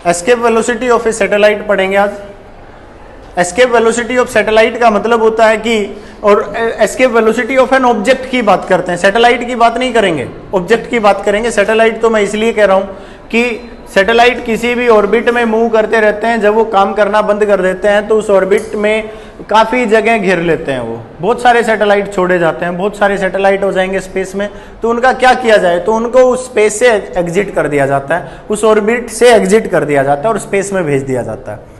Escape velocity of A satellite पढ़ेंगे आज। Escape velocity of satellite का मतलब होता है कि, और escape velocity of an object की बात करते हैं, सैटेलाइट की बात नहीं करेंगे, ऑब्जेक्ट की बात करेंगे। सैटेलाइट तो मैं इसलिए कह रहा हूं कि सैटेलाइट किसी भी ऑर्बिट में मूव करते रहते हैं, जब वो काम करना बंद कर देते हैं तो उस ऑर्बिट में काफ़ी जगह घेर लेते हैं। वो बहुत सारे सैटेलाइट छोड़े जाते हैं, बहुत सारे सैटेलाइट हो जाएंगे स्पेस में, तो उनका क्या किया जाए, तो उनको उस स्पेस से एग्जिट कर दिया जाता है, उस ऑर्बिट से एग्जिट कर दिया जाता है और स्पेस में भेज दिया जाता है।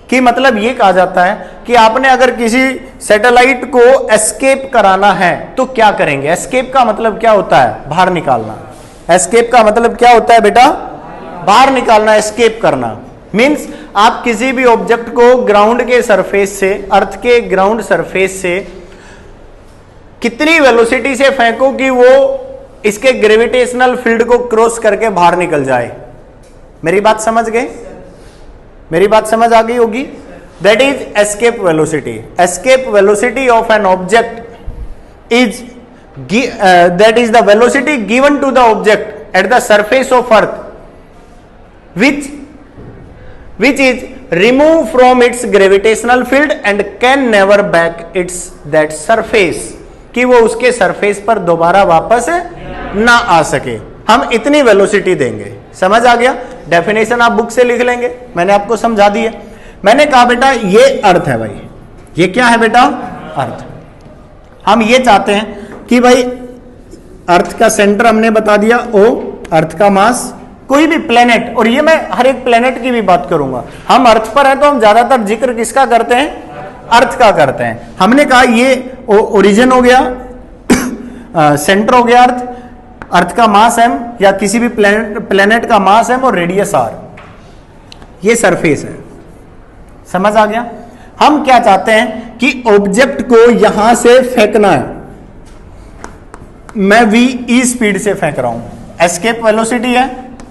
कि मतलब ये कहा जाता है कि आपने अगर किसी सैटेलाइट को एस्केप कराना है तो क्या करेंगे। एस्केप का मतलब क्या होता है, बाहर निकालना। एस्केप का मतलब क्या होता है बेटा, बाहर निकालना, एस्केप करना। मींस आप किसी भी ऑब्जेक्ट को ग्राउंड के सरफेस से, अर्थ के ग्राउंड सरफेस से कितनी वेलोसिटी से फेंको कि वो इसके ग्रेविटेशनल फील्ड को क्रॉस करके बाहर निकल जाए। मेरी बात समझ गए, मेरी बात समझ आ गई होगी। That is escape velocity. Escape velocity of an object is that is the velocity given to the object at the surface of earth which is removed from its gravitational field and can never back its that surface, कि वो उसके surface पर दोबारा वापस ना आ सके। हम इतनी वेलोसिटी देंगे। समझ आ गया। डेफिनेशन आप बुक से लिख लेंगे, मैंने आपको समझा दी है। मैंने कहा बेटा ये अर्थ है भाई, ये क्या है बेटा, अर्थ। हम ये चाहते हैं कि भाई अर्थ का सेंटर हमने बता दिया O, अर्थ का मास, कोई भी प्लेनेट, और ये मैं हर एक प्लेनेट की भी बात करूंगा। हम अर्थ पर हैं तो हम ज्यादातर जिक्र किसका करते हैं, अर्थ का करते हैं। हमने कहा ये ओरिजिन हो गया, सेंटर हो गया अर्थ, अर्थ का मास m या किसी भी प्लेनेट का मास m और रेडियस r, ये सरफेस है। समझ आ गया। हम क्या चाहते हैं कि ऑब्जेक्ट को यहां से फेंकना है। मैं v स्पीड से फेंक रहा हूं, एस्केप वेलोसिटी है,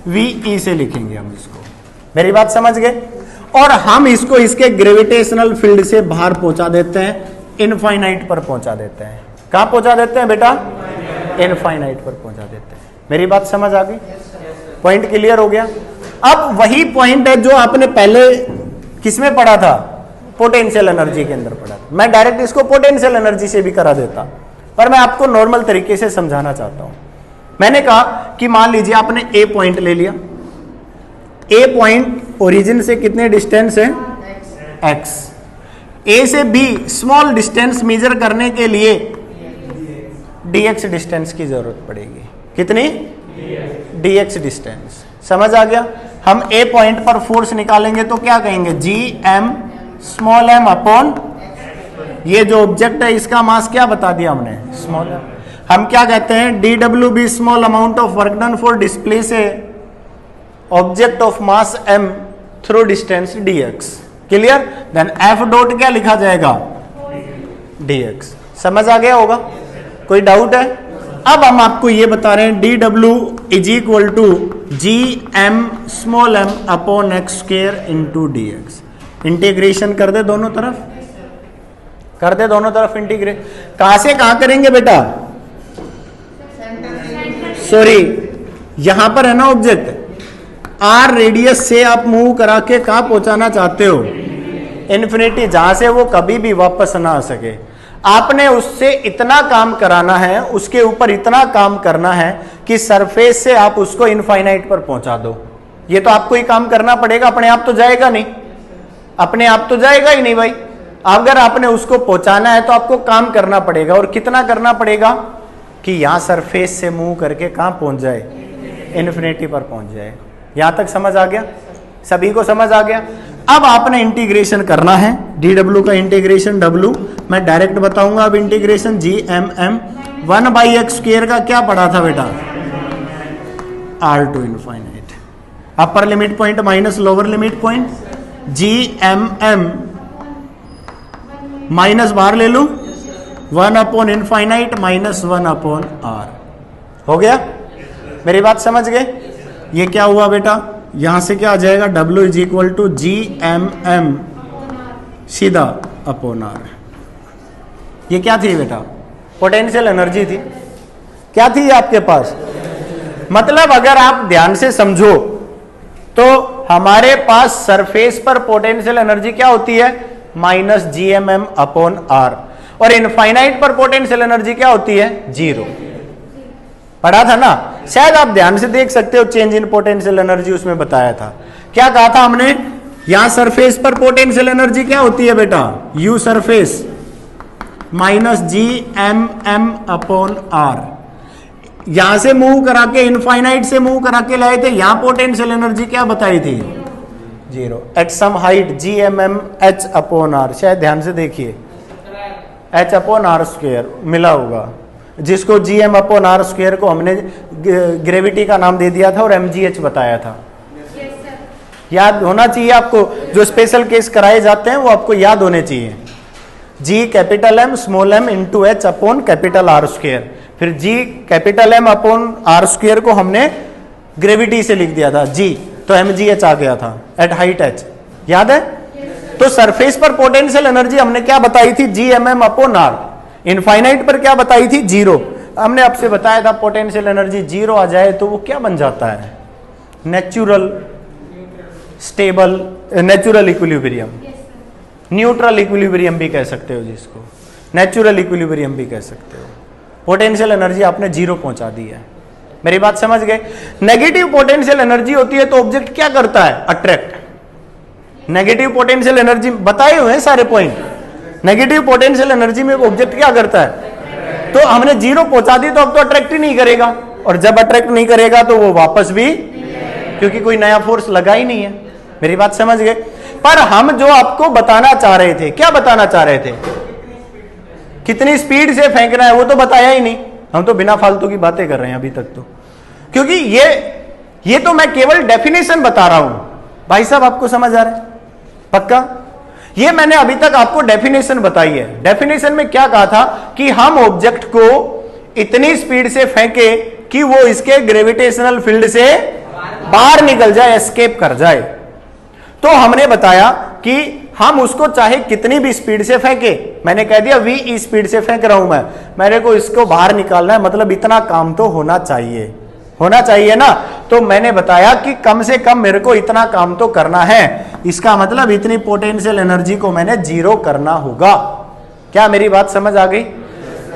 v से लिखेंगे हम इसको। मेरी बात समझ गए। और हम इसको इसके ग्रेविटेशनल फील्ड से बाहर पहुंचा देते हैं, इनफाइनाइट पर पहुंचा देते हैं। कहां पहुंचा देते हैं बेटा, इनफाइनाइट पर पहुंचा देते हैं। मेरी बात समझ आ गई, पॉइंट क्लियर हो गया। अब वही पॉइंट है जो आपने पहले किसमें पढ़ा था, पोटेंशियल एनर्जी के अंदर पढ़ा था। मैं डायरेक्ट इसको पोटेंशियल एनर्जी से भी करा देता, पर मैं आपको नॉर्मल तरीके से समझाना चाहता हूं। मैंने कहा कि मान लीजिए आपने ए पॉइंट ले लिया। ए पॉइंट ओरिजिन से कितने डिस्टेंस है, एक्स। ए से बी स्मॉल डिस्टेंस मेजर करने के लिए dx डिस्टेंस की जरूरत पड़ेगी। कितनी, dx डिस्टेंस। समझ आ गया। हम ए पॉइंट पर फोर्स निकालेंगे तो क्या कहेंगे, gm स्मॉल m अपॉन, ये जो ऑब्जेक्ट है इसका मास क्या बता दिया हमने, स्मॉल m। हम क्या कहते हैं, dw भी small amount of work done for displace a object of mass m through distance dx। Clear. Then f dot क्या लिखा जाएगा, dx। समझ आ गया होगा, कोई डाउट है। अब हम आपको ये बता रहे हैं dw is equal to gm small m upon x square into dx। Integration कर दे दोनों तरफ, कर दे दोनों तरफ इंटीग्रेट। कहां से कहां करेंगे बेटा, सॉरी यहां पर है ना ऑब्जेक्ट, आर रेडियस से आप मूव करा के कहां पहुंचाना चाहते हो, इन्फिनिटी, जहां से वो कभी भी वापस ना आ सके। आपने उससे इतना काम कराना है, उसके ऊपर इतना काम करना है कि सरफेस से आप उसको इनफाइनाइट पर पहुंचा दो। ये तो आपको ही काम करना पड़ेगा, अपने आप तो जाएगा नहीं, अपने आप तो जाएगा ही नहीं भाई। अगर आपने उसको पहुंचाना है तो आपको काम करना पड़ेगा, और कितना करना पड़ेगा कि यहां सरफेस से मूव करके कहां पहुंच जाए, इन्फिनिटी पर पहुंच जाए। यहां तक समझ आ गया, सभी को समझ आ गया। अब आपने इंटीग्रेशन करना है, dw का इंटीग्रेशन w मैं डायरेक्ट बताऊंगा। अब इंटीग्रेशन gmm 1/x स्क्वायर का क्या पढ़ा था बेटा, r to infinite, upper limit point minus lower limit point, gmm minus बाहर ले लू, 1 upon infinite minus 1 upon r। हो गया, मेरी बात समझ गए। ये क्या हुआ बेटा, यहां से क्या आ जाएगा, w is equal to gmm सीधा अपॉन r। ये क्या थी बेटा, पोटेंशियल एनर्जी थी। क्या थी आपके पास, मतलब अगर आप ध्यान से समझो तो हमारे पास सरफेस पर पोटेंशियल एनर्जी क्या होती है, माइनस GMM अपॉन आर, और इनफाइनाइट पर पोटेंशियल एनर्जी क्या होती है, 0। पढ़ा था ना, शायद आप ध्यान से देख सकते हो, चेंज इन पोटेंशियल एनर्जी उसमें बताया था। क्या कहा था हमने, यहां सरफेस पर पोटेंशियल एनर्जी क्या होती है बेटा, U surface minus GMM upon R. यहां से मूव करा के, इनफाइनाइट से मूव करा के लाए थे, यहां पोटेंशियल एनर्जी क्या बताई थी, 0 at some height GMM H upon R. शायद ध्यान से देखिए, H अपॉन आर स्क्वायर मिला होगा, जिसको GM अपॉन आर स्क्वायर को हमने ग्रेविटी का नाम दे दिया था और mgh बताया था। याद होना चाहिए आपको, जो स्पेशल केस कराए जाते हैं वो आपको याद होने चाहिए। G capital M small m into H upon capital R square, फिर G capital M upon R square को हमने ग्रेविटी से लिख दिया था G, तो mgh आ गया था एट हाइट h, याद है। तो सरफेस पर पोटेंशियल एनर्जी हमने क्या बताई थी, GMM अपॉन आर। इनफाइनाइट पर क्या बताई थी, 0। हमने आपसे बताया था पोटेंशियल एनर्जी 0 आ जाए तो वो क्या बन जाता है, natural stable, natural equilibrium, neutral equilibrium भी कह सकते हो जिसको, नेचुरल इक्विलिब्रियम भी कह सकते हो। पोटेंशियल एनर्जी आपने 0 पहुंचा दी है, मेरी बात समझ गए। नेगेटिव पोटेंशियल एनर्जी होती है तो ऑब्जेक्ट क्या करता है, अट्रैक्ट। नेगेटिव पोटेंशियल एनर्जी बताए हुए हैं सारे पॉइंट। नेगेटिव पोटेंशियल एनर्जी में ऑब्जेक्ट क्या करता है, तो हमने 0 पहुंचा दी तो अब तो अट्रैक्ट ही नहीं करेगा, और जब अट्रैक्ट नहीं करेगा तो वो वापस भी, क्योंकि कोई नया फोर्स लगा ही नहीं है। मेरी बात समझ गए। पर हम जो आपको बताना चाह रहे थे, क्या बताना चाह रहे थे, कितनी स्पीड से फेंकना है, वो तो बताया ही नहीं। हम तो बिना फालतू की बातें कर रहे हैं अभी तक तो, क्योंकि ये तो मैं केवल डेफिनेशन बता रहा हूं। भाई साहब आपको समझ आ रहा है पक्का? ये मैंने अभी तक आपको डेफिनेशन बताई है। डेफिनेशन में क्या कहा था कि हम ऑब्जेक्ट को इतनी स्पीड से फेंके कि वो इसके ग्रेविटेशनल फील्ड से बाहर निकल जाए, एस्केप कर जाए। तो हमने बताया कि हम उसको चाहे कितनी भी स्पीड से फेंके, मैंने कह दिया v स्पीड से फेंक रहा हूं मैं, मेरे को इसको बाहर निकालना है, मतलब इतना काम तो होना चाहिए, होना चाहिए ना। तो मैंने बताया कि कम से कम मेरे को इतना काम तो करना है, इसका मतलब इतनी पोटेंशियल एनर्जी को मैंने 0 करना होगा। क्या मेरी बात समझ आ गई?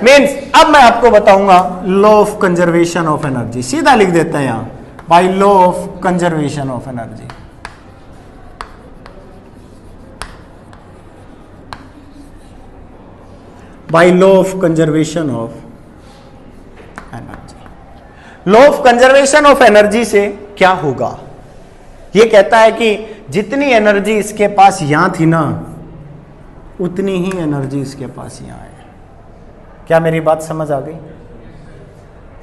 मीन्स अब मैं आपको बताऊंगा law of conservation of energy, सीधा लिख देते हैं यहां, by law of conservation of energy. By law of conservation of energy. Law of conservation of energy से क्या होगा, यह कहता है कि जितनी एनर्जी इसके पास यहां थी ना, उतनी ही एनर्जी इसके पास यहां है। क्या मेरी बात समझ आ गई?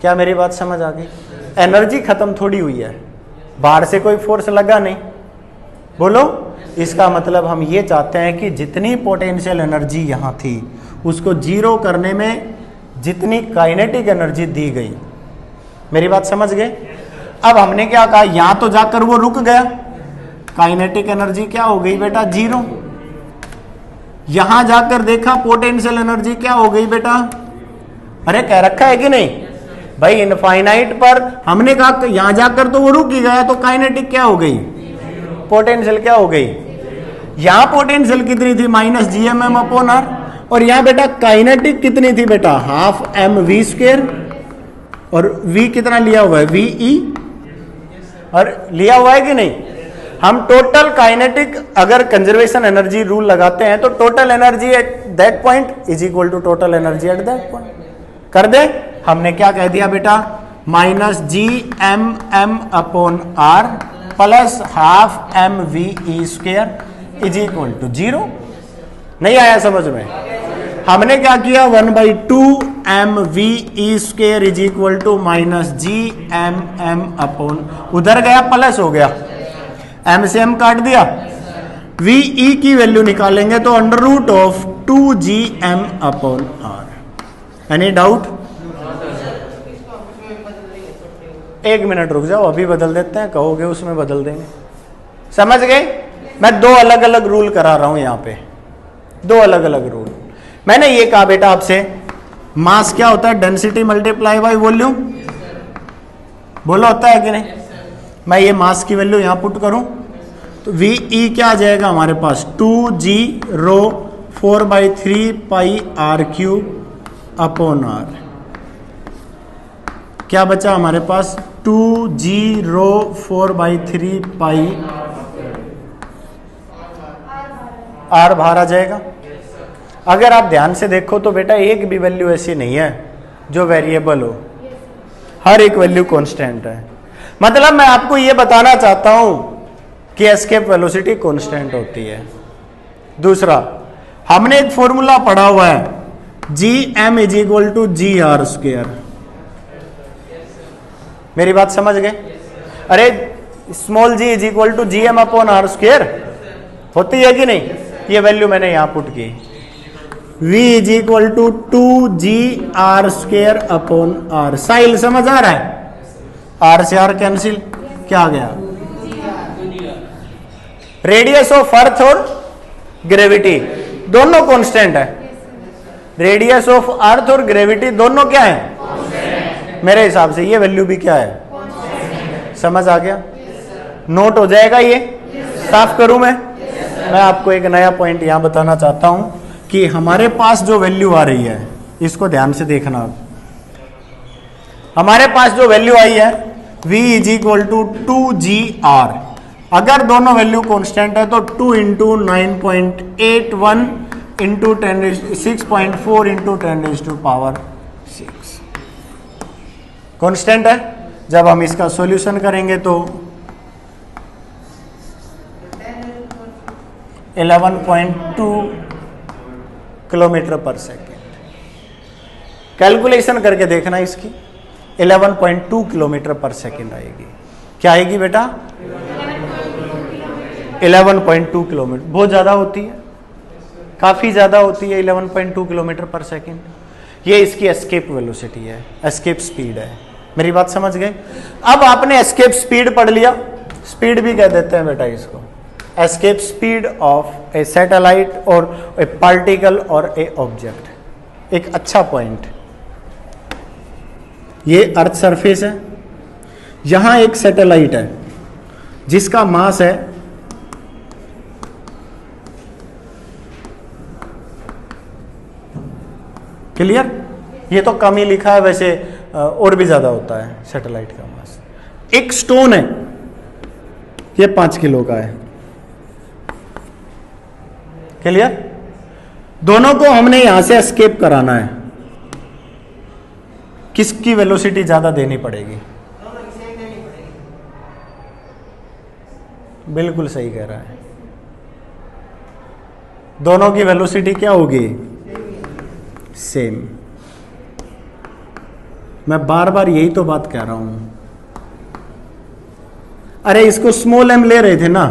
क्या मेरी बात समझ आ गई? एनर्जी खत्म थोड़ी हुई है, बाहर से कोई फोर्स लगा नहीं, बोलो। इसका मतलब हम ये चाहते हैं कि जितनी पोटेंशियल एनर्जी यहां थी उसको 0 करने में जितनी काइनेटिक एनर्जी दी गई, मेरी बात समझ गए। अब हमने क्या कहा, यहां तो जाकर वो रुक गया, काइनेटिक एनर्जी क्या हो गई बेटा, 0। यहां जाकर देखा पोटेंशियल एनर्जी क्या हो गई बेटा, अरे कह रखा है कि नहीं भाई, इनफाइनाइट पर हमने कहा यहां जाकर तो वो रुक ही गया, तो काइनेटिक क्या हो गई, पोटेंशियल क्या हो गई। यहां पोटेंशियल कितनी थी, माइनस GMM अपॉन आर, और यहां बेटा काइनेटिक कितनी थी बेटा, हाफ mv स्क्वायर, और v कितना लिया हुआ है, VE, और लिया हुआ है कि नहीं। हम टोटल काइनेटिक अगर कंजर्वेशन एनर्जी रूल लगाते हैं तो total energy at that point is equal to total energy at that point. कर दे, हमने क्या कह दिया बेटा, minus GMM upon R plus half mve square is equal to 0। नहीं आया समझ में? हमने क्या किया, 1/2 mve square is equal to minus GMM upon, उधर गया प्लस हो गया, m से m काट दिया, VE की वैल्यू निकालेंगे तो under root of 2GM upon R. Any doubt? 1 minute रुक जाओ, अभी बदल देते हैं, कहोगे उसमें बदल देंगे। समझ गए? मैं 2 अलग अलग रूल करा रहा हूं यहां पे, 2 अलग अलग रूल। मैंने ये कहा बेटा आपसे, मास क्या होता है, डेंसिटी मल्टीप्लाई बाय वॉल्यूम, बोलो होता है कि नहीं। मैं ये मास की वैल्यू यहां पुट करूं, तो VE क्या आ जाएगा हमारे पास 2G रो 4/3 पाई R³ अपॉन R। क्या बचा हमारे पास 2G रो 4/3 पाई R बाहर आ जाएगा। अगर आप ध्यान से देखो तो बेटा एक भी वैल्यू ऐसी नहीं है जो वेरिएबल हो, हर एक वैल्यू कांस्टेंट है। मतलब मैं आपको यह बताना चाहता हूं कि एस्केप वेलोसिटी कांस्टेंट होती है। दूसरा, हमने एक फॉर्मूला पढ़ा हुआ है Gm = GR²। मेरी बात समझ गए? अरे स्मॉल g = Gm/R²। होती है कि नहीं? ये वैल्यू मैंने यहां पुट की। V = 2GR² साइल समझ आ रहा है? R से R कैंसिल, क्या आ गया? रेडियस ऑफ अर्थ और ग्रेविटी दोनों कांस्टेंट है। रेडियस ऑफ अर्थ और ग्रेविटी दोनों क्या है? मेरे हिसाब से ये वैल्यू भी क्या है? समझ आ गया? नोट हो जाएगा ये? साफ करूं मैं आपको एक नया पॉइंट यहां बताना चाहता हूं कि हमारे पास जो वैल्यू आ रही है, इसको ध्यान से देखना। हमारे पास जो वैल्यू आई है V = 2GR, अगर दोनों वैल्यू कांस्टेंट है तो 2 × 9.81 × 6.4 × 10⁻⁶ कांस्टेंट है। जब हम इसका सॉल्यूशन करेंगे तो 11.2 km/s। कैलकुलेशन करके देखना इसकी, 11.2 km/s आएगी। क्या आएगी बेटा? 11.2 किलोमीटर। बहुत ज्यादा होती है, काफी ज्यादा होती है 11.2 km/s। ये इसकी एस्केप वेलोसिटी है, एस्केप स्पीड है। मेरी बात समझ गए? अब आपने एस्केप स्पीड पढ़ लिया, स्पीड भी कह देते हैं बेटा इसको, escape speed of A satellite और ए पार्टिकल और ए ऑब्जेक्ट। एक अच्छा पॉइंट, ये अर्थ सरफेस है, यहां एक सैटेलाइट है जिसका मास है क्लियर? ये तो कम ही लिखा है, वैसे और भी ज्यादा होता है सैटेलाइट का मास। एक स्टोन है, ये 5 किलो का है। क्लियर? दोनों को हमने यहां से एस्केप कराना है। किसकी वेलोसिटी ज्यादा देनी पड़ेगी? बिल्कुल सही कह रहा है। दोनों की वेलोसिटी क्या होगी? सेम। मैं बार बार यही तो बात कह रहा हूं। अरे इसको स्मॉल m ले रहे थे ना,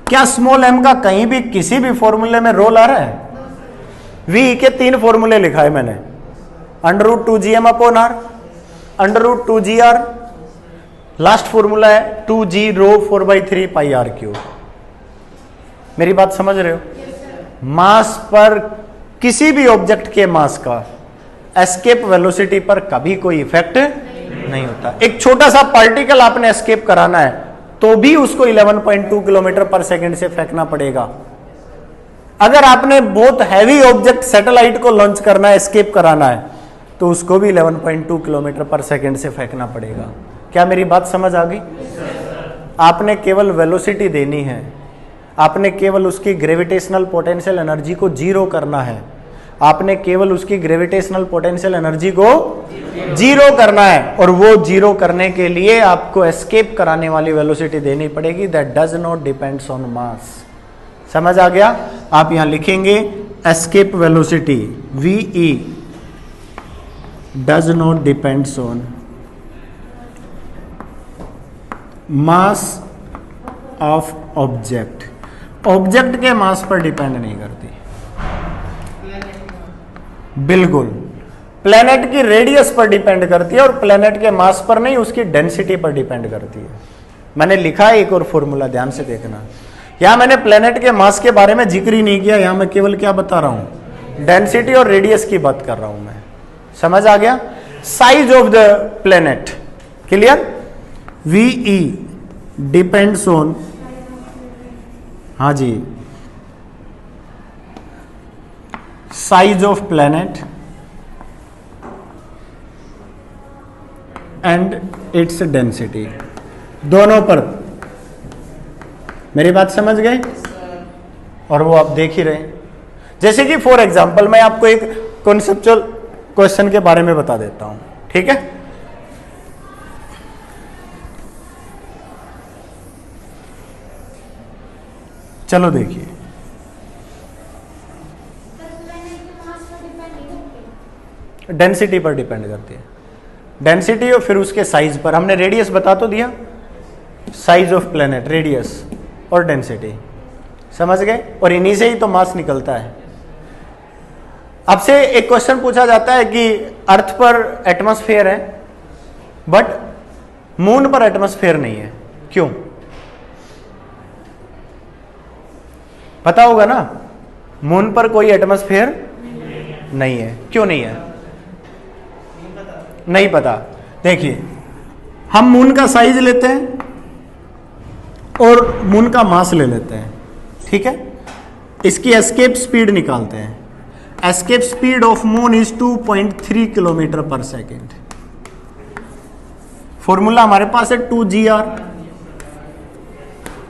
क्या स्मॉल m का कहीं भी किसी भी फॉर्मूले में रोल आ रहा है? V के 3 फॉर्मूले लिखा है मैंने, √2Gm/R, √2GR, लास्ट फॉर्मूला है 2G रो 4/3 पाई R³। मेरी बात समझ रहे हो? मास पर किसी भी ऑब्जेक्ट के मास का एस्केप वेलोसिटी पर कभी कोई इफेक्ट नहीं होता। एक छोटा सा पार्टिकल आपने एस्केप कराना है तो भी उसको 11.2 km/s से फेंकना पड़ेगा। अगर आपने बहुत हैवी ऑब्जेक्ट सैटेलाइट को लॉन्च करना है, एस्केप कराना है, तो उसको भी 11.2 km/s से फेंकना पड़ेगा। क्या मेरी बात समझ आ गई? आपने केवल वेलोसिटी देनी है, आपने केवल उसकी ग्रेविटेशनल पोटेंशियल एनर्जी को जीरो करना है, आपने केवल उसकी ग्रेविटेशनल पोटेंशियल एनर्जी को जीरो करना है, और वो जीरो करने के लिए आपको एस्केप कराने वाली वेलोसिटी देनी पड़ेगी। That does not depends on मास। समझ आ गया? आप यहां लिखेंगे escape velocity VE does not depends on mass of object. Object के मास पर डिपेंड नहीं करती। बिल्कुल, प्लेनेट की रेडियस पर डिपेंड करती है, और प्लेनेट के मास पर नहीं, उसकी डेंसिटी पर डिपेंड करती है। मैंने लिखा है एक और फॉर्मूला, ध्यान से देखना। यहां मैंने प्लेनेट के मास के बारे में जिक्र ही नहीं किया, यहां मैं केवल क्या बता रहा हूं? डेंसिटी और रेडियस की बात कर रहा हूं मैं। समझ आ गया? Size of the planet. Clear? VE depends on हाँ जी, size of planet and its density, दोनों पर। मेरी बात समझ गए? और वो आप देख ही रहे हैं। जैसे कि फॉर एग्जांपल मैं आपको एक कॉन्सेप्चुअल क्वेश्चन के बारे में बता देता हूं, ठीक है? चलो देखिए, डेंसिटी पर डिपेंड करती है, डेंसिटी और फिर उसके साइज पर। हमने रेडियस बता तो दिया, साइज ऑफ प्लेनेट, रेडियस और डेंसिटी, समझ गए? और इन्हीं से ही तो मास निकलता है। आपसे एक क्वेश्चन पूछा जाता है कि अर्थ पर एटमॉस्फेयर है बट मून पर एटमॉस्फेयर नहीं है, क्यों? पता होगा ना, मून पर कोई एटमॉस्फेयर नहीं है, क्यों नहीं है? नहीं पता। देखिए, हम मून का साइज लेते हैं और मून का मास ले लेते हैं, ठीक है? इसकी एस्केप स्पीड निकालते हैं। Escape speed of moon is 2.3 kilometre पर सेकेंड। फॉर्मूला हमारे पास है 2gr।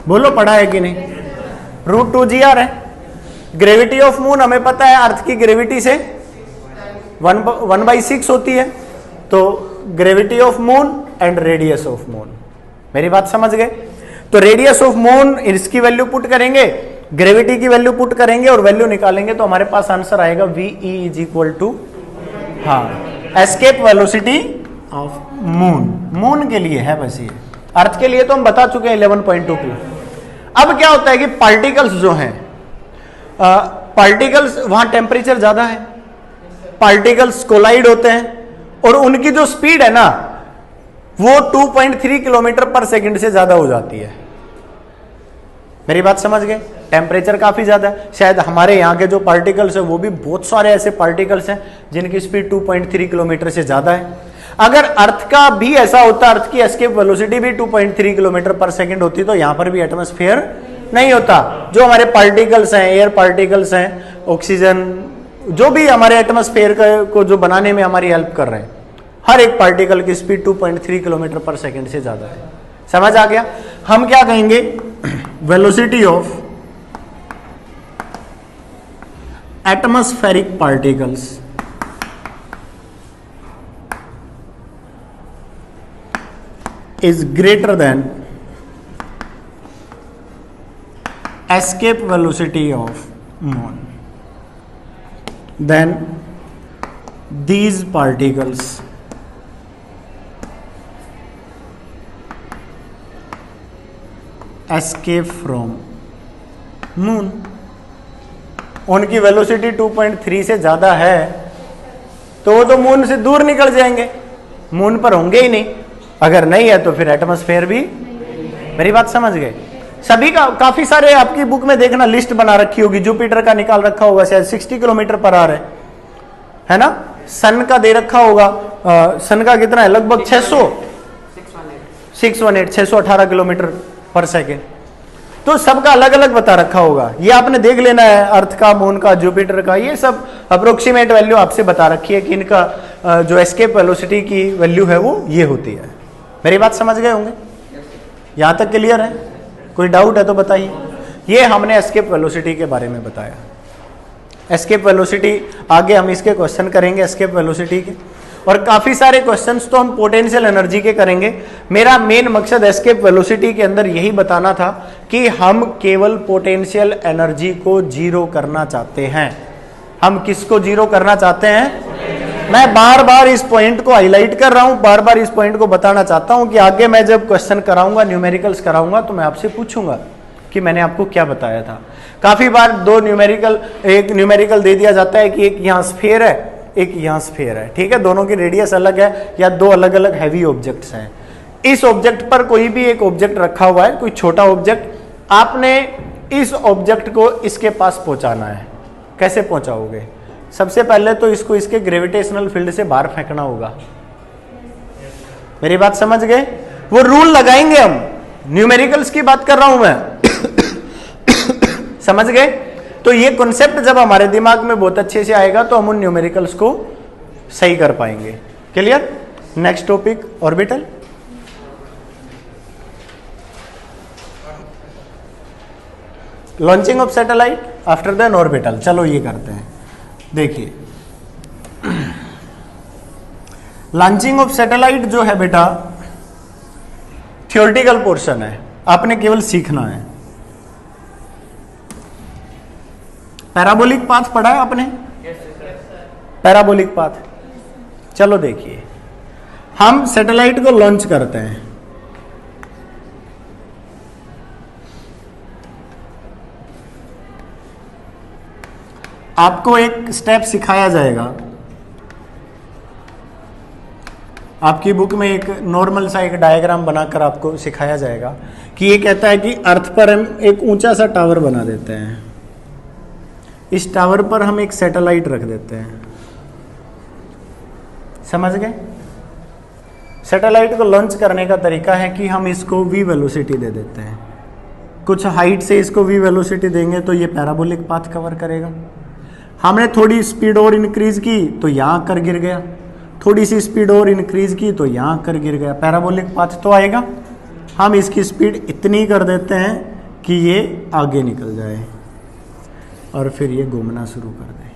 बोलो पढ़ा है कि नहीं? √2gr है। ग्रेविटी ऑफ मून हमें पता है अर्थ की ग्रेविटी से 1/6 होती है। तो gravity of moon and radius of moon, मेरी बात समझ गए? तो रेडियस ऑफ मून, इसकी वैल्यू पुट करेंगे, ग्रेविटी की वैल्यू पुट करेंगे और वैल्यू निकालेंगे तो हमारे पास आंसर आएगा VE इज इक्वल टू, हाँ, escape velocity of moon. Moon के लिए है बस ये, अर्थ के लिए तो हम बता चुके हैं 11.2 की। अब क्या होता है कि पार्टिकल्स जो हैं, पार्टिकल्स वहां टेम्परेचर ज्यादा है, पार्टिकल्स कोलाइड होते हैं और उनकी जो स्पीड है ना वो 2.3 किलोमीटर पर सेकंड से ज्यादा हो जाती है। मेरी बात समझ गए? टेम्परेचर काफी ज्यादा है। शायद हमारे यहाँ के जो पार्टिकल्स है वो भी बहुत सारे ऐसे पार्टिकल्स हैं जिनकी स्पीड 2.3 किलोमीटर से ज्यादा है। अगर अर्थ का भी ऐसा होता, अर्थ की एस्केप वेलोसिटी भी 2.3 किलोमीटर पर सेकंड होती तो यहां पर भी एटमॉस्फेयर नहीं होता। जो हमारे पार्टिकल्स हैं, एयर पार्टिकल्स हैं, ऑक्सीजन, जो भी हमारे एटमॉस्फेयर को जो बनाने में हमारी हेल्प कर रहे हैं, हर एक पार्टिकल की स्पीड 2.3 किलोमीटर पर सेकंड से ज्यादा है। समझ आ गया? हम क्या कहेंगे? Velocity of atmospheric particles is greater than escape velocity of moon, then these particles escape from moon। उनकी वेलोसिटी 2.3 से ज्यादा है तो वो तो मून से दूर निकल जाएंगे, मून पर होंगे ही नहीं। अगर नहीं है तो फिर एटमॉस्फेयर भी। मेरी बात समझ गए? सभी का काफी सारे आपकी बुक में देखना लिस्ट बना रखी होगी, जुपिटर का निकाल रखा होगा, शायद 60 किलोमीटर पर आवर है ना? सन का दे रखा होगा, सन का कितना है? लगभग 618 किलोमीटर पर सेकेंड। तो सबका अलग अलग बता रखा होगा, ये आपने देख लेना है। अर्थ का, मून का, जुपिटर का, ये सब अप्रोक्सीमेट वैल्यू आपसे बता रखी है कि इनका जो एस्केप वेलोसिटी की वैल्यू है वो ये होती है। मेरी बात समझ गए होंगे? यहां तक क्लियर है? कोई डाउट है तो बताइए। ये हमने एस्केप वेलोसिटी के बारे में बताया। एस्केप वेलोसिटी आगे हम इसके क्वेश्चन करेंगे एस्केप वेलोसिटी के, और काफी सारे क्वेश्चंस तो हम पोटेंशियल एनर्जी के करेंगे। मेरा मेन मकसद एस्केप वेलोसिटी के अंदर यही बताना था कि हम केवल पोटेंशियल एनर्जी को जीरो करना चाहते हैं। हम किसको जीरो करना चाहते हैं? मैं बार बार इस पॉइंट को हाईलाइट कर रहा हूं, बार बार इस पॉइंट को बताना चाहता हूं कि आगे मैं जब क्वेश्चन कराऊंगा, न्यूमेरिकल्स कराऊंगा, तो मैं आपसे पूछूंगा कि मैंने आपको क्या बताया था। काफी बार एक न्यूमेरिकल दे दिया जाता है कि एक यहां स्फीयर है, एक यहां स्फीयर है, ठीक है, दोनों की रेडियस अलग है या दो अलग अलग हैवी ऑब्जेक्ट्स हैं। इस ऑब्जेक्ट पर कोई भी एक ऑब्जेक्ट रखा हुआ है, कोई छोटा ऑब्जेक्ट, आपने इस ऑब्जेक्ट को इसके पास पहुंचाना है। कैसे पहुंचाओगे? सबसे पहले तो इसको इसके ग्रेविटेशनल फील्ड से बाहर फेंकना होगा। मेरी बात समझ गए? वो रूल लगाएंगे हम, न्यूमेरिकल्स की बात कर रहा हूं मैं। समझ गए? तो ये कॉन्सेप्ट जब हमारे दिमाग में बहुत अच्छे से आएगा तो हम उन न्यूमेरिकल्स को सही कर पाएंगे। Clear? Next topic orbital. Launching of satellite after then orbital. चलो ये करते हैं। देखिए लॉन्चिंग ऑफ सैटेलाइट जो है बेटा थियोरेटिकल पोर्शन है, आपने केवल सीखना है। पैराबोलिक पाथ पढ़ा है आपने? Parabolic path. चलो देखिए, हम सैटेलाइट को लॉन्च करते हैं। आपको एक स्टेप सिखाया जाएगा, आपकी बुक में एक नॉर्मल सा एक डायग्राम बनाकर आपको सिखाया जाएगा कि ये कहता है कि अर्थ पर हम एक ऊंचा सा टावर बना देते हैं, इस टावर पर हम एक सैटेलाइट रख देते हैं। समझ गए? सैटेलाइट को लॉन्च करने का तरीका है कि हम इसको v वेलोसिटी दे देते हैं। कुछ हाइट से इसको v वेलोसिटी देंगे तो ये पैराबोलिक पाथ कवर करेगा। हमने थोड़ी स्पीड और इंक्रीज की तो यहां आकर गिर गया, थोड़ी सी स्पीड और इंक्रीज की तो यहां आकर गिर गया, पैराबोलिक पाथ तो आएगा। हम इसकी स्पीड इतनी कर देते हैं कि ये आगे निकल जाए और फिर ये घूमना शुरू कर दे।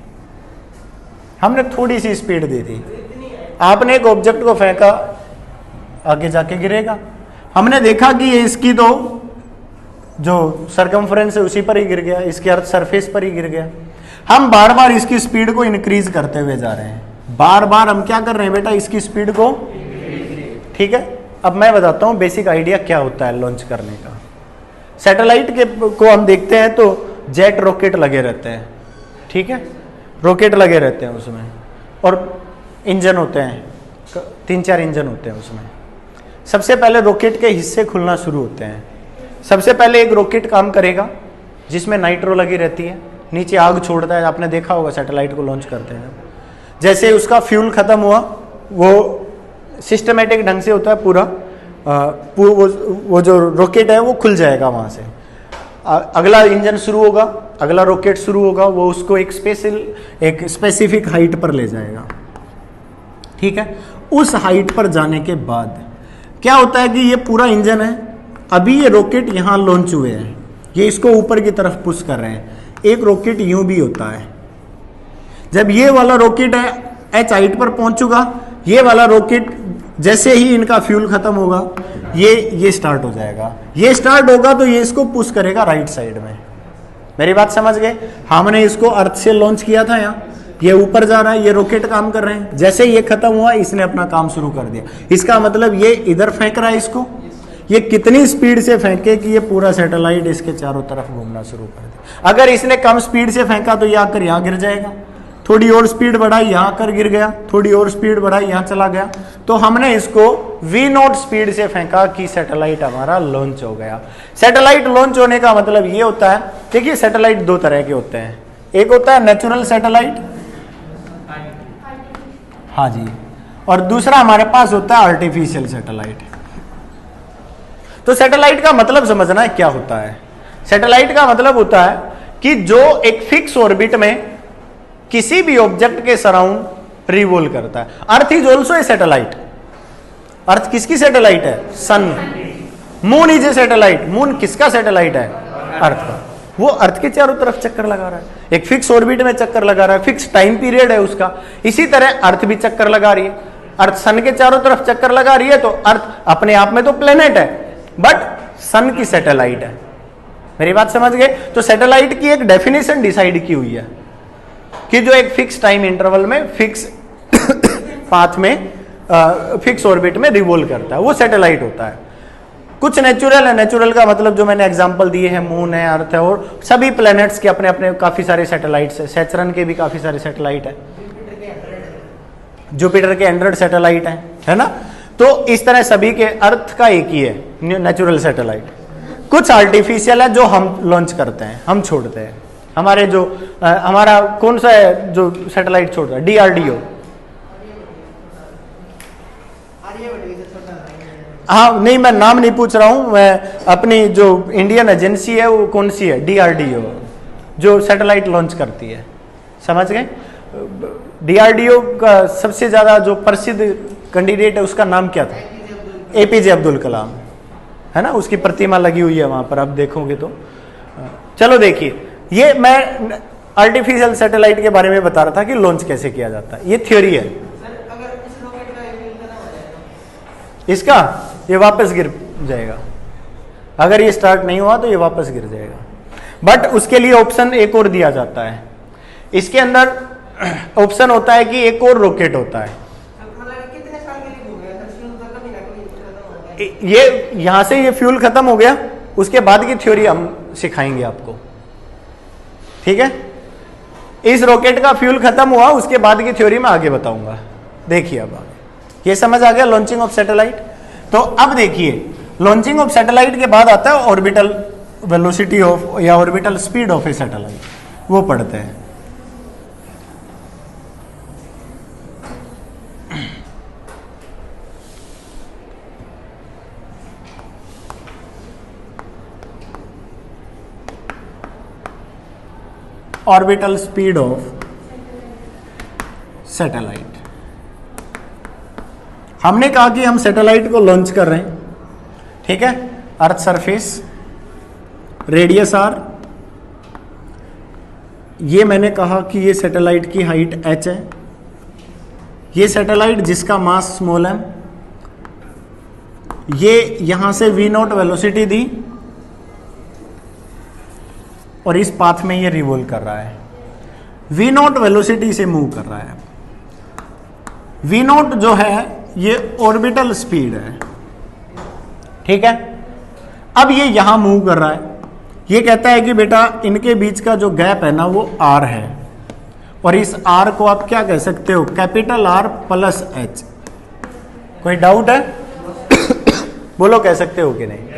हमने थोड़ी सी स्पीड दी थी, आपने एक ऑब्जेक्ट को फेंका, आगे जाके गिरेगा। हमने देखा कि ये इसकी तो जो सरकमफ्रेंस है उसी पर ही गिर गया, इसके अर्थ सरफेस पर ही गिर गया। हम बार बार इसकी स्पीड को इंक्रीज करते हुए जा रहे हैं, बार बार हम क्या कर रहे हैं बेटा, इसकी स्पीड को। ठीक है, अब मैं बताता हूं बेसिक आइडिया क्या होता है लॉन्च करने का। सैटेलाइट के को हम देखते हैं तो जेट रॉकेट लगे रहते हैं, ठीक है, रॉकेट लगे रहते हैं उसमें, और इंजन होते हैं, 3-4 इंजन होते हैं उसमें। सबसे पहले रॉकेट के हिस्से खुलना शुरू होते हैं। सबसे पहले एक रॉकेट काम करेगा जिसमें नाइट्रो लगी रहती है, नीचे आग छोड़ता है, आपने देखा होगा सैटेलाइट को लॉन्च करते हैं। जैसे उसका फ्यूल खत्म हुआ, वो सिस्टमेटिक ढंग से होता है पूरा, वो जो रॉकेट है वो खुल जाएगा वहां से। अगला इंजन शुरू होगा, अगला रॉकेट शुरू होगा, वो उसको एक स्पेसिफिक हाइट पर ले जाएगा। ठीक है, उस हाइट पर जाने के बाद क्या होता है कि ये पूरा इंजन है, अभी ये रॉकेट यहां लॉन्च हुए हैं, ये इसको ऊपर की तरफ पुश कर रहे हैं। एक रॉकेट यूं भी होता है, जब ये वाला रॉकेट है एच हाइट पर पहुंचूगा, ये वाला रॉकेट जैसे ही इनका फ्यूल खत्म होगा ये स्टार्ट हो जाएगा। ये स्टार्ट होगा तो ये इसको पुश करेगा राइट साइड में। मेरी बात समझ गए? हमने इसको अर्थ से लॉन्च किया था, यहाँ ये ऊपर जा रहा है, ये रॉकेट काम कर रहे हैं। जैसे ये खत्म हुआ इसने अपना काम शुरू कर दिया। इसका मतलब ये इधर फेंक रहा है इसको, ये कितनी स्पीड से फेंके कि ये पूरा सैटेलाइट इसके चारों तरफ घूमना शुरू कर दे। अगर इसने कम स्पीड से फेंका तो ये आकर यहाँ गिर जाएगा, थोड़ी और स्पीड बढ़ाई यहाँ आकर गिर गया, थोड़ी और स्पीड बढ़ाई यहाँ चला गया। तो हमने इसको v0 स्पीड से फेंका कि सैटेलाइट हमारा लॉन्च हो गया। सैटेलाइट लॉन्च होने का मतलब ये होता है, देखिए सैटेलाइट दो तरह के होते हैं, एक होता है नेचुरल सैटेलाइट, हाँ जी, और दूसरा हमारे पास होता है आर्टिफिशियल सैटेलाइट। तो सैटेलाइट का मतलब समझना है क्या होता है। सैटेलाइट का मतलब होता है कि जो एक फिक्स ऑर्बिट में किसी भी ऑब्जेक्ट के सराउंड रिवॉल्व करता है। Earth is also a satellite. Earth किसकी सैटेलाइट है? Sun. Moon is a satellite. Moon किसका सैटेलाइट है? अर्थ का। वो अर्थ के चारों तरफ चक्कर लगा रहा है, एक फिक्स ऑर्बिट में चक्कर लगा रहा है, फिक्स टाइम पीरियड है उसका। इसी तरह अर्थ भी चक्कर लगा रही है, अर्थ सन के चारों तरफ चक्कर लगा रही है। तो अर्थ अपने आप में तो प्लेनेट है, बट सन की सैटेलाइट है। मेरी बात समझ गए? तो सैटेलाइट की एक डेफिनेशन डिसाइड की हुई है कि जो एक फिक्स टाइम इंटरवल में, फिक्स पाथ में, फिक्स ऑर्बिट में रिवॉल्व करता है, वो सैटेलाइट होता है। कुछ नेचुरल है, नेचुरल का मतलब जो मैंने एग्जांपल दिए हैं, मून है, अर्थ है, और सभी प्लैनेट्स के अपने अपने काफी सारे सैटेलाइट्स है। सैचरन के भी काफी सारे सैटेलाइट है, जुपिटर के 100 सैटेलाइट है ना। तो इस तरह सभी के, अर्थ का एक ही है नेचुरल सैटेलाइट। कुछ आर्टिफिशियल है जो हम लॉन्च करते हैं, हम छोड़ते हैं। हमारे जो हमारा कौन सा है जो सैटेलाइट छोड़ रहा है? DRDO। हाँ, नहीं मैं नाम नहीं पूछ रहा हूं, मैं अपनी जो इंडियन एजेंसी है वो कौन सी है? DRDO। जो सैटेलाइट लॉन्च करती है, समझ गए। डीआरडीओ का सबसे ज्यादा जो प्रसिद्ध कैंडिडेट है उसका नाम क्या था? एपीजे अब्दुल कलाम, है ना, उसकी प्रतिमा लगी हुई है वहां पर, आप देखोगे तो। चलो देखिए, ये मैं आर्टिफिशियल सैटेलाइट के बारे में बता रहा था कि लॉन्च कैसे किया जाता है, ये थ्योरी है। इसका ये वापस गिर जाएगा, अगर ये स्टार्ट नहीं हुआ तो ये वापस गिर जाएगा। बट उसके लिए ऑप्शन एक और दिया जाता है, इसके अंदर ऑप्शन होता है कि एक और रॉकेट होता है। ये यहां से ये फ्यूल खत्म हो गया, उसके बाद की थ्योरी हम सिखाएंगे आपको, ठीक है। इस रॉकेट का फ्यूल खत्म हुआ, उसके बाद की थ्योरी मैं आगे बताऊंगा। देखिए अब आगे ये समझ आ गया लॉन्चिंग ऑफ सैटेलाइट। तो अब देखिए लॉन्चिंग ऑफ सैटेलाइट के बाद आता है ऑर्बिटल वेलोसिटी ऑफ या orbital speed of A satellite, वो पढ़ते हैं। Orbital speed of satellite. हमने कहा कि हम सैटेलाइट को लॉन्च कर रहे हैं, ठीक है। अर्थ सरफेस, रेडियस आर, ये मैंने कहा कि ये सैटेलाइट की हाइट h है। ये सैटेलाइट जिसका मास स्मॉल m, ये यहां से v0 वेलोसिटी दी और इस पाथ में ये रिवॉल्व कर रहा है, v0 वेलोसिटी से मूव कर रहा है। v0 जो है ये ऑर्बिटल स्पीड है, ठीक है। अब ये यहां मूव कर रहा है, ये कहता है कि बेटा इनके बीच का जो गैप है ना वो r है, और इस r को आप क्या कह सकते हो? Capital R plus h। कोई डाउट है? बोलो, कह सकते हो कि नहीं?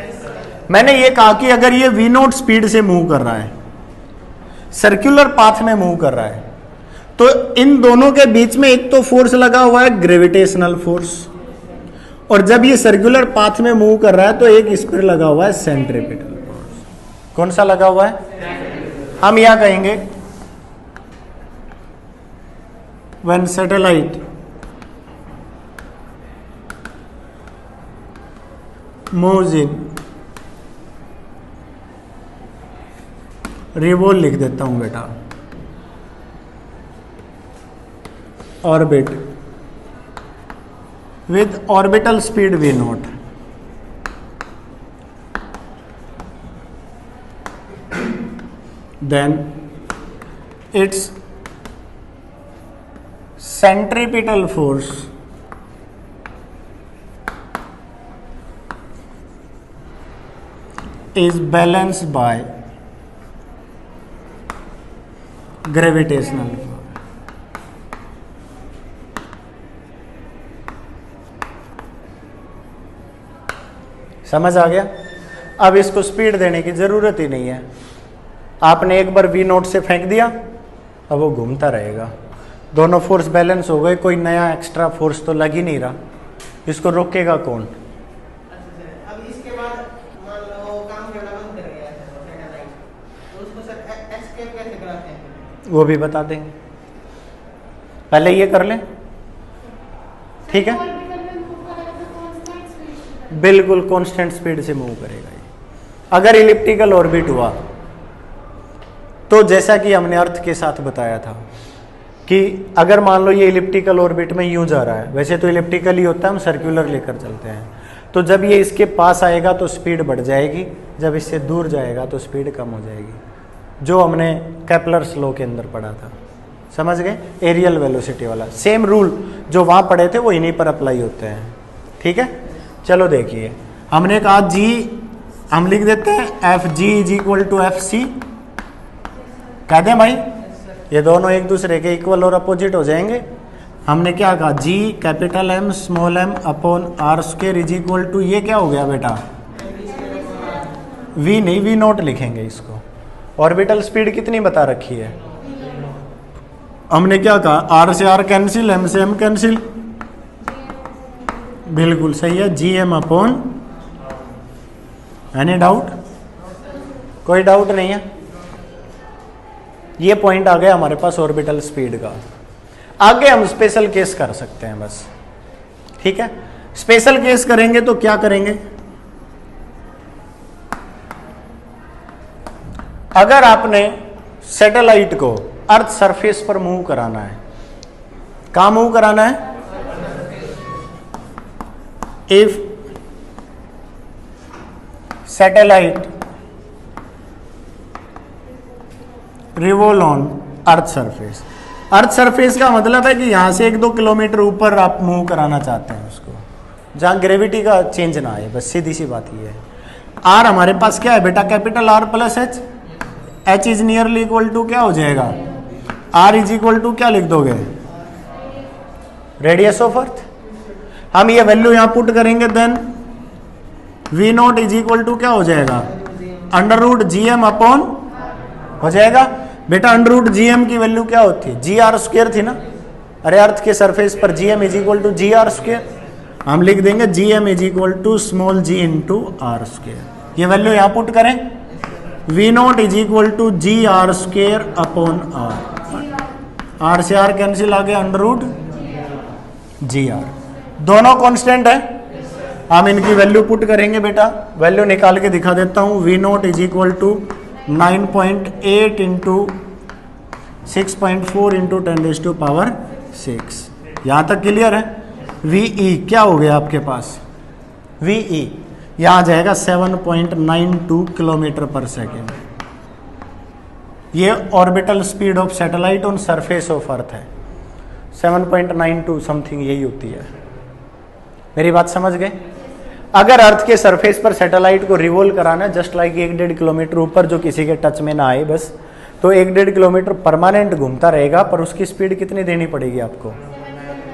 मैंने ये कहा कि अगर ये v0 स्पीड से मूव कर रहा है, सर्कुलर पाथ में मूव कर रहा है, तो इन दोनों के बीच में एक तो फोर्स लगा हुआ है ग्रेविटेशनल फोर्स, और जब ये सर्कुलर पाथ में मूव कर रहा है तो एक इस पर लगा हुआ है सेंट्रीपिटल फोर्स। कौन सा लगा हुआ है? हम यहां कहेंगे when satellite moves in, revolve लिख देता हूं बेटा, orbit with orbital speed v0, then its centripetal force is balanced by gravitational force। समझ आ गया? अब इसको स्पीड देने की जरूरत ही नहीं है, आपने एक बार v0 से फेंक दिया, अब वो घूमता रहेगा, दोनों फोर्स बैलेंस हो गए, कोई नया एक्स्ट्रा फोर्स तो लग ही नहीं रहा, इसको रोकेगा कौन? अब इसके बाद मान लो काम करना बंद कर गया सैटेलाइट, तो उसको सर एस्केप कैसे कराते हैं? वो भी बता देंगे, पहले ये कर लें, ठीक है। बिल्कुल कांस्टेंट स्पीड से मूव करेगा ये। अगर इलिप्टिकल ऑर्बिट हुआ तो जैसा कि हमने अर्थ के साथ बताया था कि अगर मान लो ये इलिप्टिकल ऑर्बिट में यूं जा रहा है, वैसे तो इलिप्टिकल ही होता है, हम सर्कुलर लेकर चलते हैं, तो जब ये इसके पास आएगा तो स्पीड बढ़ जाएगी, जब इससे दूर जाएगा तो स्पीड कम हो जाएगी, जो हमने केपलर्स लॉ के अंदर पढ़ा था, समझ गए? एरियल वेलोसिटी वाला सेम रूल जो वहां पढ़े थे वो इन्हीं पर अप्लाई होते हैं, ठीक है। चलो देखिए, हमने कहा जी, हम लिख देते हैं F G is equal to F C, कह दें भाई? ये दोनों एक दूसरे के इक्वल और अपोजिट हो जाएंगे। हमने क्या कहा? G capital M small M upon R square is equal to, ये क्या हो गया बेटा? वी नहीं, वी नोट लिखेंगे इसको। ऑर्बिटल स्पीड कितनी बता रखी है? हमने क्या कहा? आर से आर कैंसिल, एम से एम कैंसिल, बिल्कुल सही है, G M upon. Any doubt? कोई डाउट नहीं है? ये पॉइंट आ गया हमारे पास ऑर्बिटल स्पीड का। आगे हम स्पेशल केस कर सकते हैं बस, ठीक है। स्पेशल केस करेंगे तो क्या करेंगे, अगर आपने सैटेलाइट को अर्थ सरफेस पर मूव कराना है, कहां मूव कराना है, if satellite revolve on earth surface. Earth surface का मतलब है कि यहां से 1-2 किलोमीटर ऊपर आप मूव कराना चाहते हैं उसको, जहां ग्रेविटी का चेंज ना आए, बस सीधी सी बात ये है। आर हमारे पास क्या है बेटा, capital R plus H, H is nearly equal to क्या हो जाएगा, आर इज इक्वल टू क्या लिख दोगे, रेडियस ऑफ अर्थ। हम ये वैल्यू यहां पुट करेंगे, then V naught is equal to क्या हो जाएगा, under root G M upon हो जाएगा। बेटा अंडर रूट जी एम की वैल्यू क्या होती है, जी आर स्क्वायर थी ना, अरे अर्थ के सरफेस पर G M is equal to G R square, हम लिख देंगे G M is equal to small G into R square. ये वैल्यू यहां पुट करें, V naught is equal to G R square upon R से R cancel आ गया, under root G R, दोनों कांस्टेंट है। हम इनकी वैल्यू पुट करेंगे बेटा, वैल्यू निकाल के दिखा देता हूं, V naught is equal to 9.8 into 6.4 into 10⁻⁶। यहां तक क्लियर है। वीई क्या हो गया आपके पास, वीई यहां जाएगा 7.92 किलोमीटर पर सेकेंड। ये orbital speed of satellite on surface of अर्थ है, 7.92 समथिंग यही होती है। मेरी बात समझ गए। अगर अर्थ के सरफेस पर सैटेलाइट को रिवॉल्व कराना है, जस्ट लाइक 1-1.5 किलोमीटर ऊपर जो किसी के टच में ना आए बस, तो 1-1.5 किलोमीटर परमानेंट घूमता रहेगा, पर उसकी स्पीड कितनी देनी पड़ेगी आपको,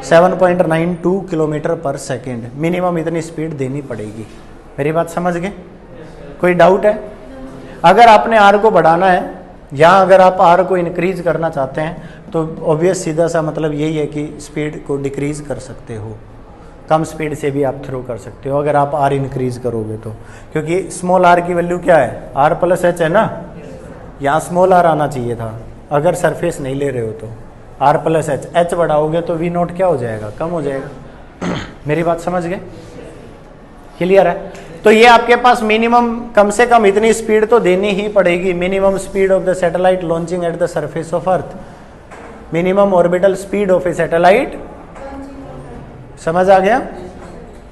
7.92 किलोमीटर पर सेकेंड, मिनिमम इतनी स्पीड देनी पड़ेगी। मेरी बात समझ गए, कोई डाउट है। अगर आपने आर को बढ़ाना है या अगर आप आर को इंक्रीज करना चाहते हैं तो ऑब्वियस सीधा सा मतलब यही है कि स्पीड को डिक्रीज कर सकते हो, कम स्पीड से भी आप थ्रो कर सकते हो अगर आप आर इंक्रीज करोगे तो, क्योंकि स्मॉल आर की वैल्यू क्या है, आर प्लस एच है ना, यहाँ स्मॉल आर आना चाहिए था अगर सरफेस नहीं ले रहे हो तो, आर प्लस एच, एच बढ़ाओगे तो वी नॉट क्या हो जाएगा, कम हो जाएगा। मेरी बात समझ गए, क्लियर है। तो ये आपके पास मिनिमम कम से कम इतनी स्पीड तो देनी ही पड़ेगी, minimum speed of the satellite launching eight the surface of earth, minimum orbital speed of A satellite. समझ आ गया,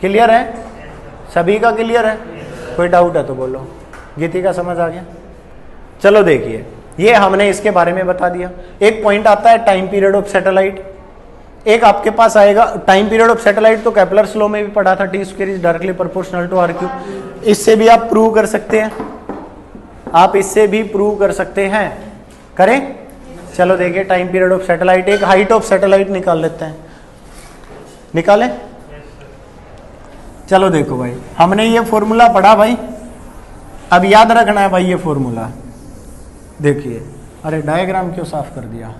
क्लियर है, सभी का क्लियर है, कोई डाउट है तो बोलो। गीति का समझ आ गया। चलो देखिए, ये हमने इसके बारे में बता दिया। एक पॉइंट आता है टाइम पीरियड ऑफ सैटेलाइट, एक आपके पास आएगा टाइम पीरियड ऑफ सैटेलाइट, तो केपलर्स लॉ में भी पढ़ा था, T square is directly proportional to R cube. इससे भी आप प्रूव कर सकते हैं, आप इससे भी प्रूव कर सकते हैं, करें। चलो देखिए टाइम पीरियड ऑफ सैटेलाइट, एक हाइट ऑफ सैटेलाइट निकाल लेते हैं, निकालें। चलो देखो भाई, हमने ये फॉर्मूला पढ़ा भाई, अब याद रखना है भाई ये फॉर्मूला। देखिए, अरे डायग्राम क्यों साफ कर दिया,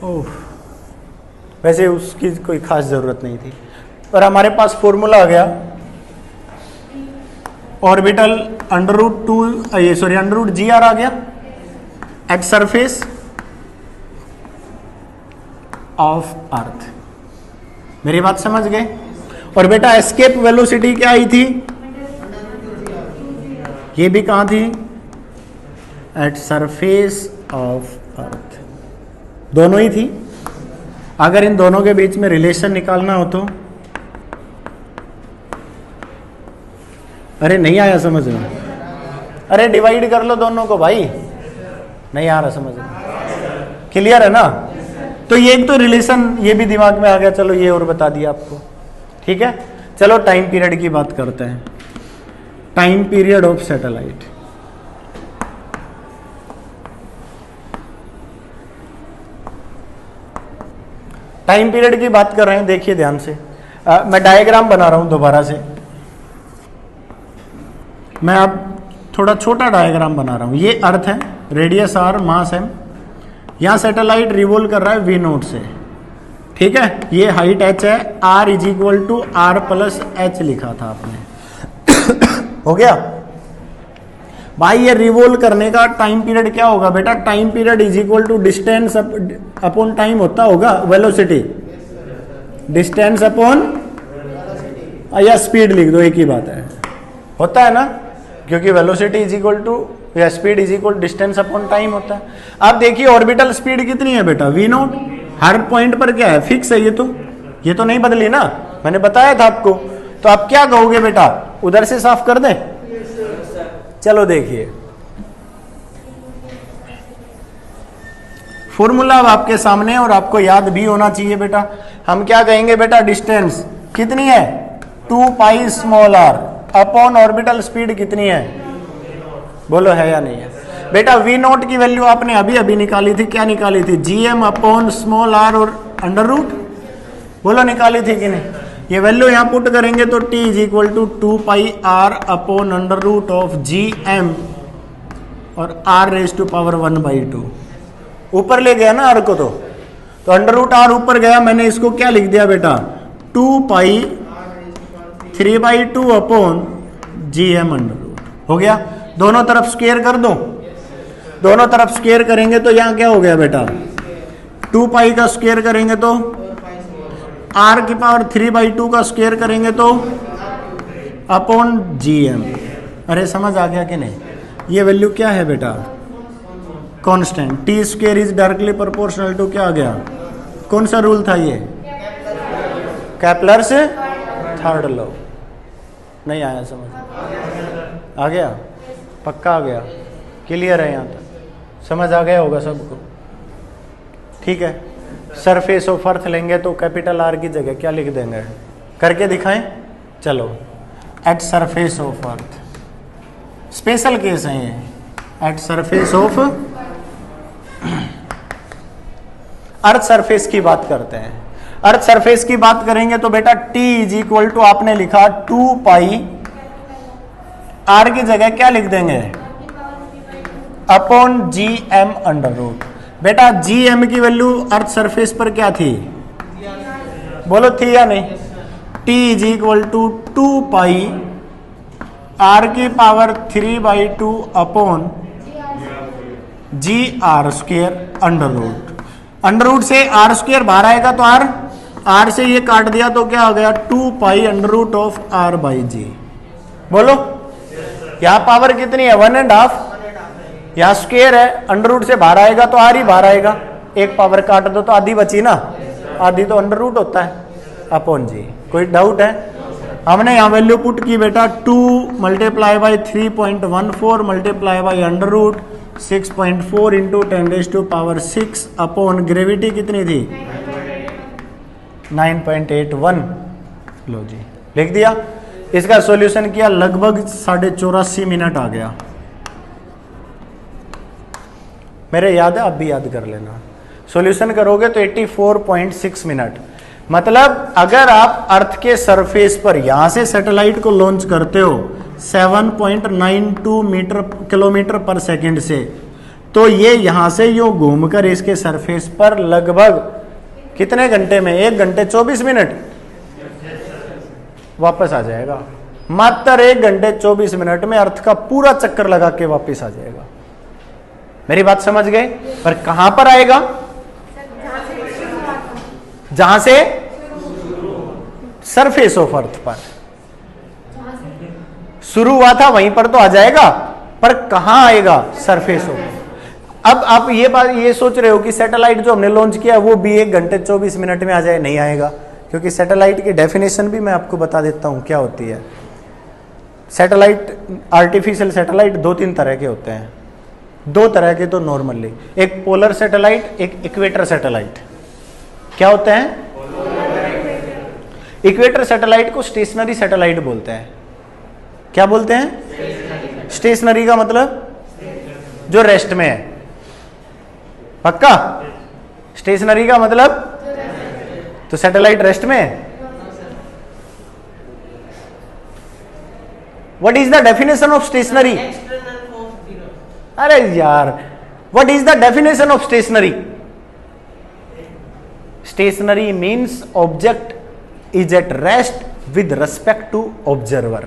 ओह वैसे उसकी कोई खास जरूरत नहीं थी, पर हमारे पास फॉर्मूला आ गया, ऑर्बिटल अंडर रूट 2 ये sorry under root G R आ गया एट सरफेस ऑफ अर्थ। मेरी बात समझ गए। और बेटा एस्केप वेलोसिटी क्या आई थी, ये भी कहां थी, एट सरफेस ऑफ अर्थ, दोनों ही थी। अगर इन दोनों के बीच में रिलेशन निकालना हो तो, अरे नहीं आया समझ में, अरे डिवाइड कर लो दोनों को भाई, नहीं आ रहा समझ में, क्लियर है ना। तो ये एक तो रिलेशन ये भी दिमाग में आ गया, चलो ये और बता दिया आपको, ठीक है। चलो टाइम पीरियड की बात करते हैं, time period of satellite. Time period की बात कर रहे हैं, देखिए ध्यान से, मैं डायग्राम बना रहा हूं दोबारा से, मैं अब थोड़ा छोटा डायग्राम बना रहा हूं। ये अर्थ है, रेडियस आर, मास एम, यहां सैटेलाइट रिवॉल्व कर रहा है वी नोट से, ठीक है। ये हाइट एच है, R is equal to R plus H लिखा था आपने हो गया। भाई ये रिवोल्व करने का टाइम पीरियड क्या होगा बेटा? Time period is equal to distance upon time होता होगा, वेलोसिटी डिस्टेंस अपॉन या स्पीड लिख दो, एक ही बात है, होता है ना, क्योंकि वेलोसिटी इज इक्वल टू या speed is equal distance upon time होता है। अब देखिए ऑर्बिटल स्पीड कितनी है बेटा? v नॉट, हर पॉइंट पर क्या है? फिक्स है, ये तो नहीं बदली ना, मैंने बताया था आपको। तो आप क्या कहोगे बेटा? उधर से साफ कर दें? चलो देखिए फॉर्मूला अब आपके सामने और आपको याद भी होना चाहिए बेटा। हम क्या कहेंगे बेटा? डिस्टेंस कितनी है? 2 pi small r upon orbital speed कितनी है? बोलो है या नहीं है बेटा? v नॉट की वैल्यू आपने अभी अभी निकाली थी, क्या निकाली थी? gm अपॉन स्मॉल r और अंडर रूट, बोलो निकाली थी कि नहीं? ये वैल्यू यहां पुट करेंगे तो t is equal to 2 pi r upon under root of gm और r रेज टू पावर 1/2 ऊपर ले गया ना r को, तो अंडर रूट r ऊपर गया, मैंने इसको क्या लिख दिया बेटा? 2 पाई 3/2 अपॉन gm अंडर रूट, हो गया। दोनों तरफ स्क्वायर कर दो, दोनों तरफ स्क्वायर करेंगे तो यहां क्या हो गया बेटा? 2 पाई का स्क्वायर करेंगे तो r की पावर 3/2 का स्क्वायर करेंगे तो अपॉन gm। अरे समझ आ गया कि नहीं? ये वैल्यू क्या है बेटा? Constant. T square is directly proportional to क्या आ गया? कौन सा रूल था ये? Kepler's third law. नहीं आया समझ? आ गया? पक्का आ गया? क्लियर है? यहाँ तक समझ आ गया होगा सबको? ठीक है। सरफेस ऑफ अर्थ लेंगे तो कैपिटल आर की जगह क्या लिख देंगे? करके दिखाएं? चलो, at surface of earth, special case है ये, at surface of earth surface की बात करते हैं। अर्थ सरफेस की बात करेंगे तो बेटा t इज इक्वल टू आपने लिखा 2 पाई, r की जगह क्या लिख देंगे? Upon gm under root. बेटा gm की वैल्यू अर्थ सरफेस पर क्या थी? बोलो थी या नहीं? t is equal to 2 pi r की power 3/2 upon G R square under root. Under root से आर स्क्वेयर बाहर आएगा तो आर से ये काट दिया तो क्या हो गया? 2 pi under root of r by G. बोलो यहाँ पावर कितनी है? 1.5। यहाँ स्क्वेयर है, अंडर रूट से बाहर आएगा तो r ही बाहर आएगा, एक पावर काट दो तो आधी बची ना, आधी तो अंडर रूट होता है अपॉन जी। कोई डाउट है? हमने यहाँ वैल्यू पुट की बेटा 2 multiply by 3.14 multiply by under root 6.4 into 10⁻⁶ upon gravity कितनी थी? 9.81। लो जी लिख दिया। इसका सॉल्यूशन किया, लगभग 84.5 मिनट आ गया। मेरे याद है, आप भी याद कर लेना। सॉल्यूशन करोगे तो 84.6 मिनट। मतलब अगर आप अर्थ के सरफेस पर यहां से सैटेलाइट को लॉन्च करते हो 7.92 किलोमीटर पर सेकंड से, तो ये यहां से यूं घूमकर इसके सरफेस पर लगभग कितने घंटे में? 1 घंटे 24 मिनट वापस आ जाएगा। मात्र 1 घंटे 24 मिनट में अर्थ का पूरा चक्कर लगा के वापस आ जाएगा। मेरी बात समझ गए? पर कहां पर आएगा? जहां से सरफेस ऑफ अर्थ पर शुरू हुआ था वहीं पर तो आ जाएगा, पर कहां आएगा? Surface of. अब आप ये सोच रहे हो कि सैटेलाइट जो हमने लॉन्च किया वो भी 1 घंटे 24 मिनट में आ जाए? नहीं आएगा, क्योंकि सैटेलाइट की डेफिनेशन भी मैं आपको बता देता हूं क्या होती है। सैटेलाइट, आर्टिफिशियल सैटेलाइट 2-3 तरह के होते हैं। 2 तरह के तो नॉर्मली, एक पोलर सैटेलाइट, एक इक्वेटर सैटेलाइट। क्या होते हैं? इक्वेटर सैटेलाइट को स्टेशनरी सैटेलाइट बोलते हैं। क्या बोलते हैं? स्टेशनरी का मतलब जो रेस्ट में है। पक्का? स्टेशनरी का मतलब तो सैटेलाइट रेस्ट में है। What is the definition of stationary? अरे यार, what is the definition of stationary? Stationary means object is at rest with respect to observer.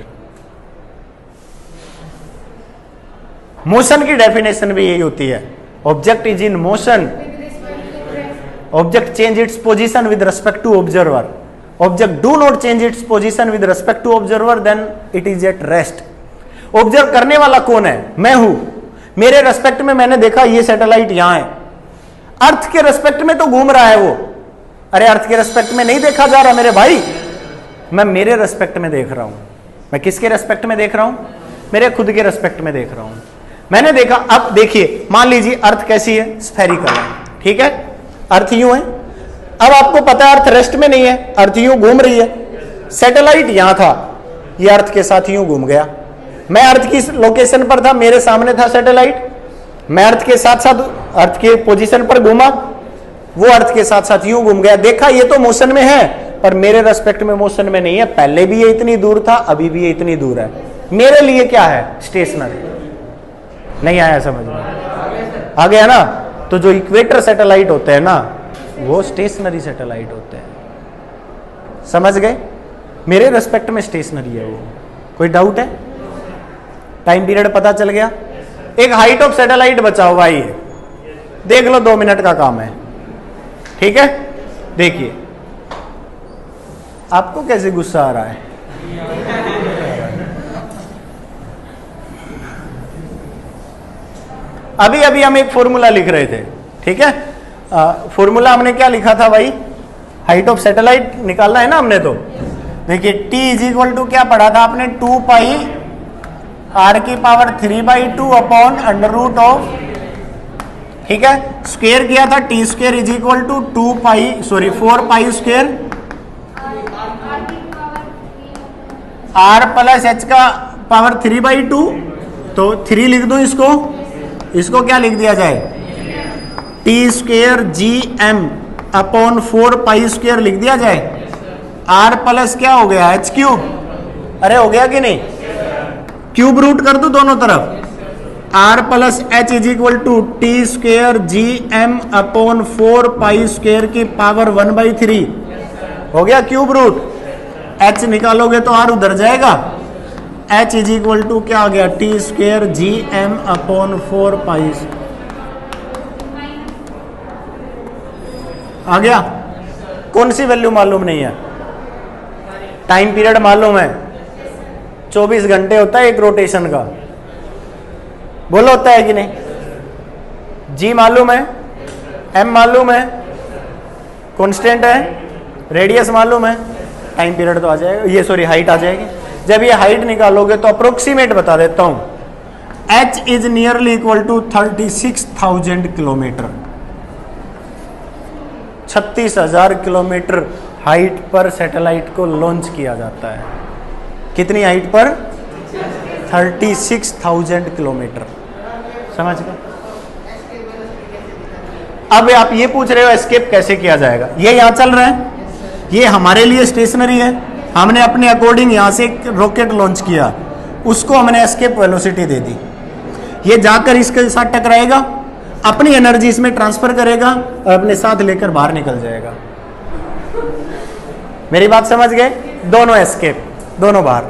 Motion की डेफिनेशन भी यही होती है, object is in motion, object change its position with respect to observer, object do not change its position with respect to observer, then it is at rest. Observe करने वाला कौन है? मैं हूं। मेरे रेस्पेक्ट में मैंने देखा ये सैटेलाइट यहां है, अर्थ के रेस्पेक्ट में तो घूम रहा है वो। अरे अर्थ के रेस्पेक्ट में नहीं देखा जा रहा मेरे भाई, मैं मेरे रेस्पेक्ट में देख रहा हूं। मैं किसके रेस्पेक्ट में देख रहा हूं? मेरे खुद के रेस्पेक्ट में देख रहा हूं। मैंने देखा, अब देखिए, मान लीजिए अर्थ कैसी है? स्फेरिकल है, ठीक है, अर्थ यूं है। अब आपको पता है अर्थ रेस्ट में नहीं है, अर्थ यूं घूम रही है। सैटेलाइट यहां था, ये अर्थ के साथ यूं घूम गया। मैं अर्थ की लोकेशन पर था, मेरे सामने था सैटेलाइट, मैं अर्थ के साथ साथ अर्थ के पोजीशन पर घूमा, वो अर्थ के साथ साथ यूं घूम गया। देखा ये तो मोशन में है, पर मेरे रेस्पेक्ट में मोशन में नहीं है। पहले भी ये इतनी दूर था, अभी भी ये इतनी दूर है। मेरे लिए क्या है? स्टेशनरी। नहीं आया समझ में? आ गया ना? तो जो इक्वेटर सैटेलाइट होते हैं ना, वो स्टेशनरी सैटेलाइट होते हैं। समझ गए? मेरे रेस्पेक्ट में स्टेशनरी है वो। कोई डाउट है? टाइम पीरियड पता चल गया? एक हाइट ऑफ सैटेलाइट बचा हुआ ही है, देख लो, 2 मिनट का काम है, ठीक है? देखिए आपको कैसे गुस्सा आ रहा है? अभी अभी हम एक फॉर्मूला लिख रहे थे, ठीक है? फॉर्मूला हमने क्या लिखा था भाई? हाइट ऑफ सैटेलाइट निकालना है ना हमने। तो देखिए t इज इक्वल टू क्या पढ़ा था आपने? 2 pi r⁵ upon under root of, ठीक है, स्क्वायर किया था, T square is equal to 4 pi square r plus h का पावर 3/2। तो 3 लिख दो इसको क्या लिख दिया जाए? T square gm upon 4 pi square लिख दिया जाए। r प्लस क्या हो गया? h cube. अरे हो गया कि नहीं? क्यूब रूट कर दो दोनों तरफ। r plus H is equal to T square gm upon 4 pi square की पावर 1/3 हो गया क्यूब रूट। h निकालोगे तो r उधर जाएगा। h इज इक्वल टू क्या आ गया? टी स्क्वायर gm अपॉन 4 पाई आ गया। कौन सी वैल्यू मालूम नहीं है? टाइम पीरियड मालूम है, 24 घंटे होता है एक रोटेशन का। बोलो होता है कि नहीं? जी मालूम है, एम मालूम है, कांस्टेंट है, रेडियस मालूम है, टाइम पीरियड तो आ जाएगा, ये सॉरी हाइट आ जाएगी। जब ये हाइट निकालोगे तो अप्रोक्सीमेट बता देता हूं, h is nearly equal to 36,000 kilometre. 36,000 kilometre height पर सैटेलाइट को लॉन्च किया जाता है। कितनी हाइट पर? 36,000 किलोमीटर। समझ गए? अब आप ये पूछ रहे हो एस्केप कैसे किया जाएगा? ये यहां चल रहा है, ये हमारे लिए स्टेशनरी है, हमने अपने अकॉर्डिंग यहां से एक रॉकेट लॉन्च किया, उसको हमने एस्केप वेलोसिटी दे दी। ये जाकर इसके साथ टकराएगा, अपनी एनर्जी इसमें ट्रांसफर करेगा और अपने साथ लेकर बाहर निकल जाएगा। मेरी बात समझ गए? दोनों एस्केप, दोनों बाहर।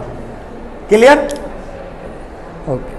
क्लियर? ओके।